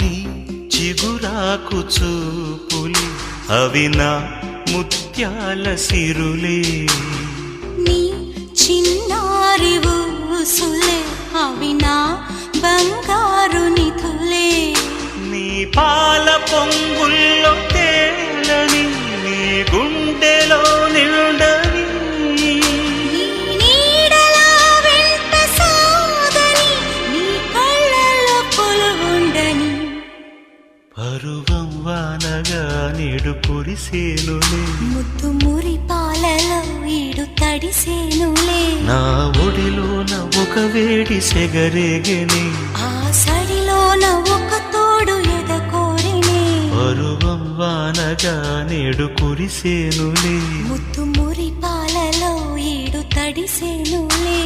నీ చిగురాకు చూపులే అవి నా ముత్యాల సిరులే నీ చిన్నారి ఊసులే అవి నా బంగారు నిధులే నీ పాల పొంగుల్లో తేలని నీ గుండెలో నిండని నీ నీడలా వెంట సాగని నీ కళ్ళలో కొలువుండని పరువం వానగా నేడు కురిసేనులే ముద్దు మురి పాలలో ఈడు తడిసేనులే నా ఒడిలోన ఒక వేడి సెగరేగని ఆ సడిలోన ఒక తోడు ఎదకోరినే పరువం వానగా నేడు కురిసేనులే ముద్దు మురి పాలలో ఈడు తడిసేనులే